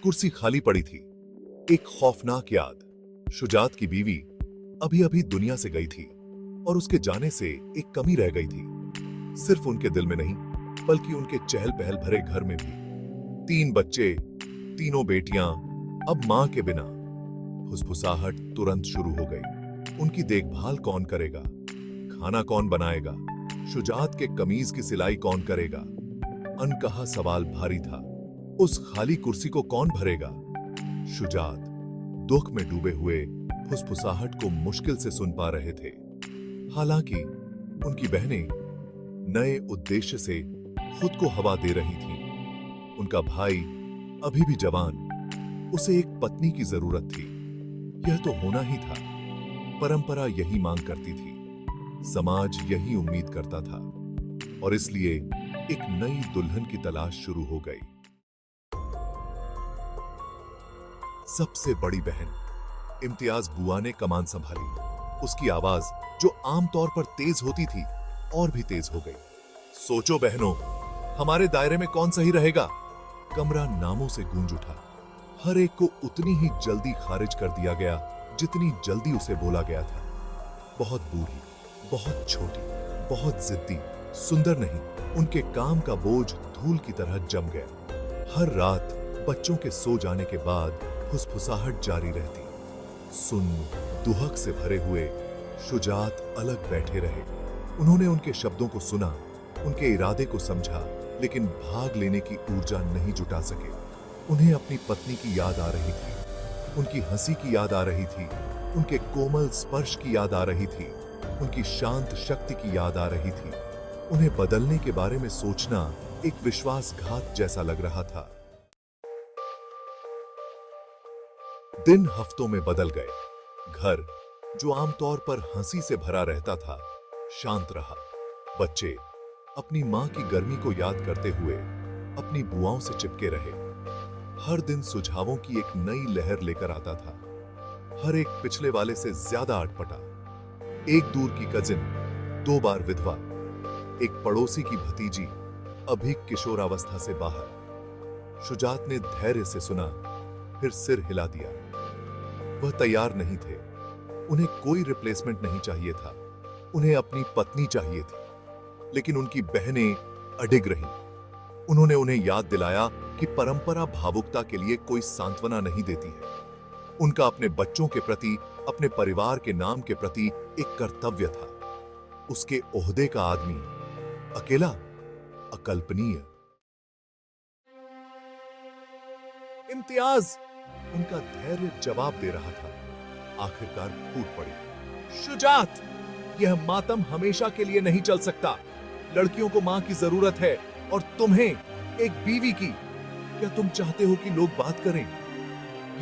कुर्सी खाली पड़ी थी। एक खौफनाक याद। शुजात की बीवी अभी अभी दुनिया से गई थी और उसके जाने से एक कमी रह गई थी। सिर्फ उनके दिल में नहीं, बल्कि उनके चहल पहल भरे घर में भी। 3 बच्चे, तीनों बेटियां, अब मां के बिना। फुसफुसाहट तुरंत शुरू हो गई। उनकी देखभाल कौन करेगा? खाना कौन बनाएगा? शुजात के कमीज की सिलाई कौन करेगा? अनकहा सवाल भारी था। उस खाली कुर्सी को कौन भरेगा? शुजात दुख में डूबे हुए फुसफुसाहट को मुश्किल से सुन पा रहे थे। हालांकि उनकी बहनें नए उद्देश्य से खुद को हवा दे रही थीं। उनका भाई अभी भी जवान, उसे एक पत्नी की जरूरत थी। यह तो होना ही था। परंपरा यही मांग करती थी, समाज यही उम्मीद करता था, और इसलिए एक नई दुल्हन की तलाश शुरू हो गई। सबसे बड़ी बहन इम्तियाज बुआ ने कमान संभाली। उसकी आवाज जो आमतौर पर तेज होती थी, और भी तेज हो गई। सोचो बहनों, हमारे दायरे में कौन सही रहेगा? कमरा नामों से गूंज उठा। हर एक को उतनी ही जल्दी खारिज कर दिया गया जितनी जल्दी उसे बोला गया था। बहुत बूढ़ी, बहुत छोटी, बहुत जिद्दी, सुंदर नहीं, उनके काम का बोझ धूल की तरह जम गया। हर रात बच्चों के सो जाने के बाद फुसफुसाहट जारी रहती। सुन दुहक से भरे हुए शुजात अलग बैठे रहे। उन्होंने उनके शब्दों को सुना, उनके इरादे को समझा, लेकिन भाग लेने की ऊर्जा नहीं जुटा सके। उन्हें अपनी पत्नी की याद आ रही थी, उनकी हंसी की याद आ रही थी, उनके कोमल स्पर्श की याद आ रही थी, उनकी शांत शक्ति की याद आ रही थी। उन्हें बदलने के बारे में सोचना एक विश्वासघात जैसा लग रहा था। दिन हफ्तों में बदल गए। घर जो आमतौर पर हंसी से भरा रहता था, शांत रहा। बच्चे अपनी मां की गर्मी को याद करते हुए अपनी बुआओं से चिपके रहे। हर दिन सुझावों की एक नई लहर लेकर आता था। हर एक पिछले वाले से ज्यादा अटपटा। एक दूर की कजिन 2 बार विधवा, एक पड़ोसी की भतीजी अभी किशोरावस्था से बाहर। शुजात ने धैर्य से सुना, फिर सिर हिला दिया। वह तैयार नहीं थे। उन्हें कोई रिप्लेसमेंट नहीं चाहिए था। उन्हें अपनी पत्नी चाहिए थी। लेकिन उनकी बहनें अडिग रहीं। उन्होंने उन्हें याद दिलाया कि परंपरा भावुकता के लिए कोई सांत्वना नहीं देती है। उनका अपने बच्चों के प्रति, अपने परिवार के नाम के प्रति एक कर्तव्य था। उसके ओहदे का आदमी अकेला, अकल्पनीय। इम्तियाज, उनका धैर्य जवाब दे रहा था। आखिरकार फूट पड़ी। शुजात, यह मातम हमेशा के लिए नहीं चल सकता। लड़कियों को मां की जरूरत है, और तुम्हें एक बीवी की। क्या तुम चाहते हो कि लोग बात करें,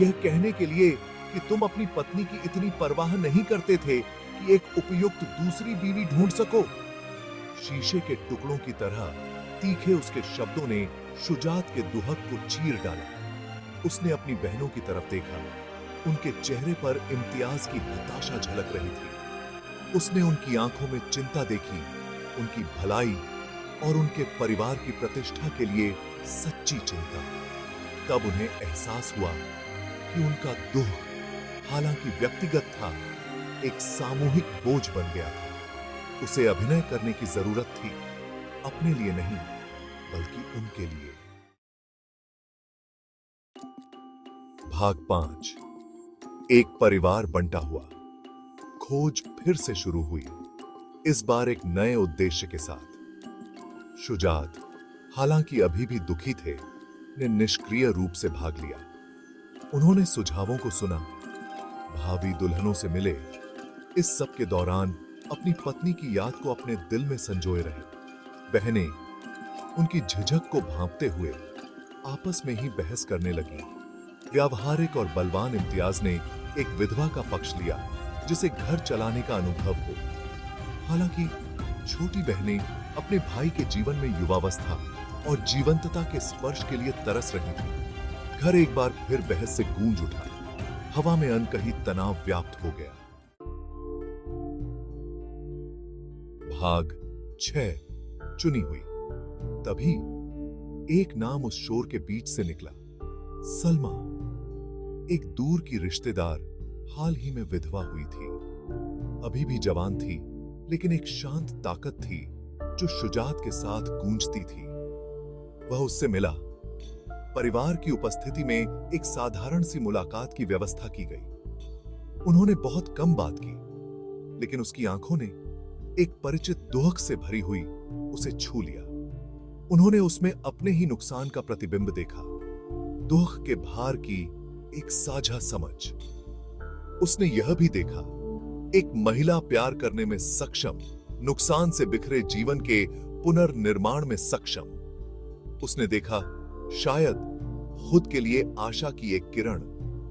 यह कहने के लिए कि तुम अपनी पत्नी की इतनी परवाह नहीं करते थे कि एक उपयुक्त दूसरी बीवी ढूंढ सको? शीशे के टुकड़ों की तरह तीखे उसके शब्दों ने शुजात के दुहक को चीर डाला। उसने अपनी बहनों की तरफ देखा। उनके चेहरे पर इम्तियाज की हताशा झलक रही थी। उसने उनकी आंखों में चिंता देखी, उनकी भलाई और उनके परिवार की प्रतिष्ठा के लिए सच्ची चिंता। तब उन्हें एहसास हुआ कि उनका दुख, हालांकि व्यक्तिगत था, एक सामूहिक बोझ बन गया था। उसे अभिनय करने की जरूरत थी, अपने लिए नहीं, बल्कि उनके लिए। भाग 5। एक परिवार बंटा हुआ। खोज फिर से शुरू हुई, इस बार एक नए उद्देश्य के साथ। शुजात, हालांकि अभी भी दुखी थे, ने निष्क्रिय रूप से भाग लिया। उन्होंने सुझावों को सुना, भावी दुल्हनों से मिले। इस सब के दौरान अपनी पत्नी की याद को अपने दिल में संजोए रहे। बहनें उनकी झिझक को भांपते हुए आपस में ही बहस करने लगी। व्यावहारिक और बलवान इम्तियाज ने एक विधवा का पक्ष लिया, जिसे घर चलाने का अनुभव हो। हालांकि छोटी बहनें अपने भाई के जीवन में युवावस्था और जीवंतता के स्पर्श के लिए तरस रही थी। घर एक बार फिर बहस से गूंज उठा। हवा में अनकही तनाव व्याप्त हो गया। भाग 6 चुनी हुई। तभी एक नाम उस शोर के बीच से निकला। सलमा, एक दूर की रिश्तेदार, हाल ही में विधवा हुई थी। अभी भी जवान थी, लेकिन एक शांत ताकत थी जो शुजात के साथ गूंजती थी। वह उससे मिला। परिवार की उपस्थिति में एक साधारण सी मुलाकात की व्यवस्था की गई। उन्होंने बहुत कम बात की, लेकिन उसकी आंखों ने एक परिचित दुहक से भरी हुई उसे छू लिया। उन्होंने उसमें अपने ही नुकसान का प्रतिबिंब देखा, दुख के भार की एक साझा समझ। उसने यह भी देखा, एक महिला प्यार करने में सक्षम, नुकसान से बिखरे जीवन के पुनर्निर्माण में सक्षम। उसने देखा, शायद खुद के लिए आशा की एक किरण,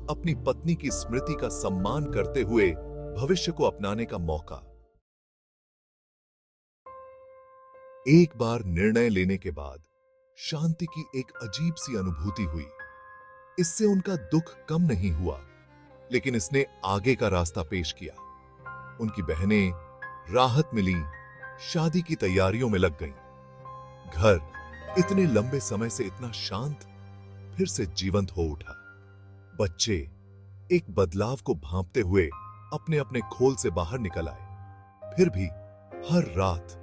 अपनी पत्नी की स्मृति का सम्मान करते हुए भविष्य को अपनाने का मौका। एक बार निर्णय लेने के बाद शांति की एक अजीब सी अनुभूति हुई। इससे उनका दुख कम नहीं हुआ, लेकिन इसने आगे का रास्ता पेश किया। उनकी बहनें, राहत मिली, शादी की तैयारियों में लग गईं। घर इतने लंबे समय से इतना शांत फिर से जीवंत हो उठा। बच्चे एक बदलाव को भांपते हुए अपने अपने खोल से बाहर निकल आए। फिर भी हर रात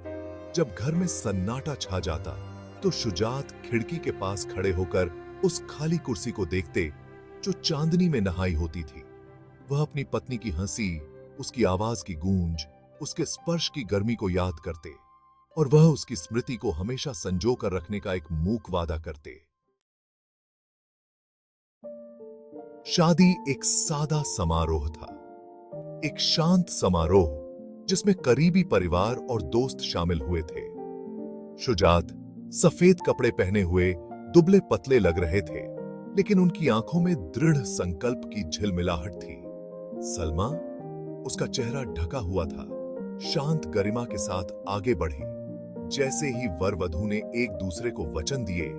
जब घर में सन्नाटा छा जाता, तो शुजात खिड़की के पास खड़े होकर उस खाली कुर्सी को देखते जो चांदनी में नहाई होती थी। वह अपनी पत्नी की हंसी, उसकी आवाज की गूंज, उसके स्पर्श की गर्मी को याद करते, और वह उसकी स्मृति को हमेशा संजो कर रखने का एक मूक वादा करते। शादी एक सादा समारोह था, एक शांत समारोह जिसमें करीबी परिवार और दोस्त शामिल हुए थे। शुजात सफेद कपड़े पहने हुए दुबले पतले लग रहे थे, लेकिन उनकी आंखों में दृढ़ संकल्प की झिलमिलाहट थी। सलमा, उसका चेहरा ढका हुआ था, शांत गरिमा के साथ आगे बढ़ी। जैसे ही वर वधू ने एक दूसरे को वचन दिए,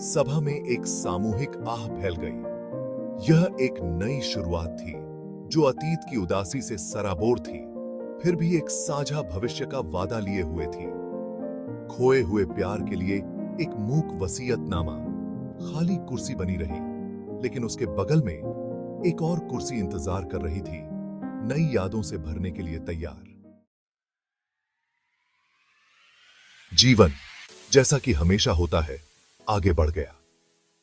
सभा में एक सामूहिक आह फैल गई। यह एक नई शुरुआत थी जो अतीत की उदासी से सराबोर थी, फिर भी एक साझा भविष्य का वादा लिए हुए थी। खोए हुए प्यार के लिए एक मूक वसीयतनामा खाली कुर्सी बनी रही, लेकिन उसके बगल में एक और कुर्सी इंतजार कर रही थी, नई यादों से भरने के लिए तैयार। जीवन, जैसा कि हमेशा होता है, आगे बढ़ गया।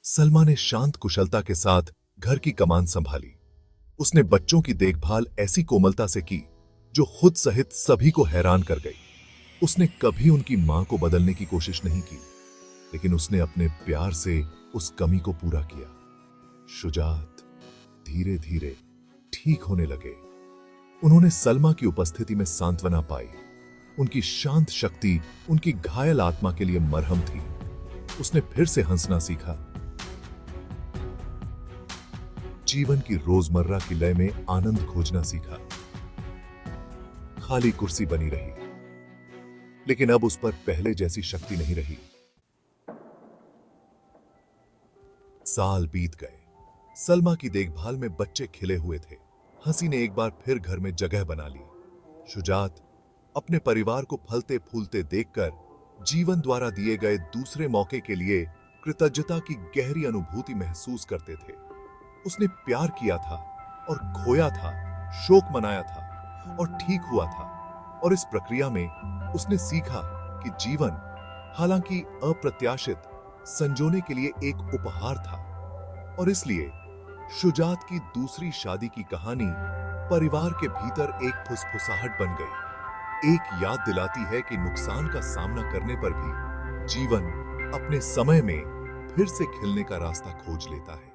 सलमा ने शांत कुशलता के साथ घर की कमान संभाली। उसने बच्चों की देखभाल ऐसी कोमलता से की जो खुद सहित सभी को हैरान कर गई। उसने कभी उनकी मां को बदलने की कोशिश नहीं की, लेकिन उसने अपने प्यार से उस कमी को पूरा किया। शुजात धीरे धीरे ठीक होने लगे। उन्होंने सलमा की उपस्थिति में सांत्वना पाई। उनकी शांत शक्ति उनकी घायल आत्मा के लिए मरहम थी। उसने फिर से हंसना सीखा। जीवन की रोजमर्रा की लय में आनंद खोजना सीखा। खाली कुर्सी बनी रही, लेकिन अब उस पर पहले जैसी शक्ति नहीं रही। साल बीत गए। सलमा की देखभाल में बच्चे खिले हुए थे। हंसी ने एक बार फिर घर में जगह बना ली। शुजात अपने परिवार को फलते फूलते देखकर जीवन द्वारा दिए गए दूसरे मौके के लिए कृतज्ञता की गहरी अनुभूति महसूस करते थे। उसने प्यार किया था और खोया था, शोक मनाया था और ठीक हुआ था, और इस प्रक्रिया में उसने सीखा कि जीवन, हालांकि अप्रत्याशित, संजोने के लिए एक उपहार था। और इसलिए शुजात की दूसरी शादी की कहानी परिवार के भीतर एक फुसफुसाहट बन गई। एक याद दिलाती है कि नुकसान का सामना करने पर भी जीवन अपने समय में फिर से खिलने का रास्ता खोज लेता है।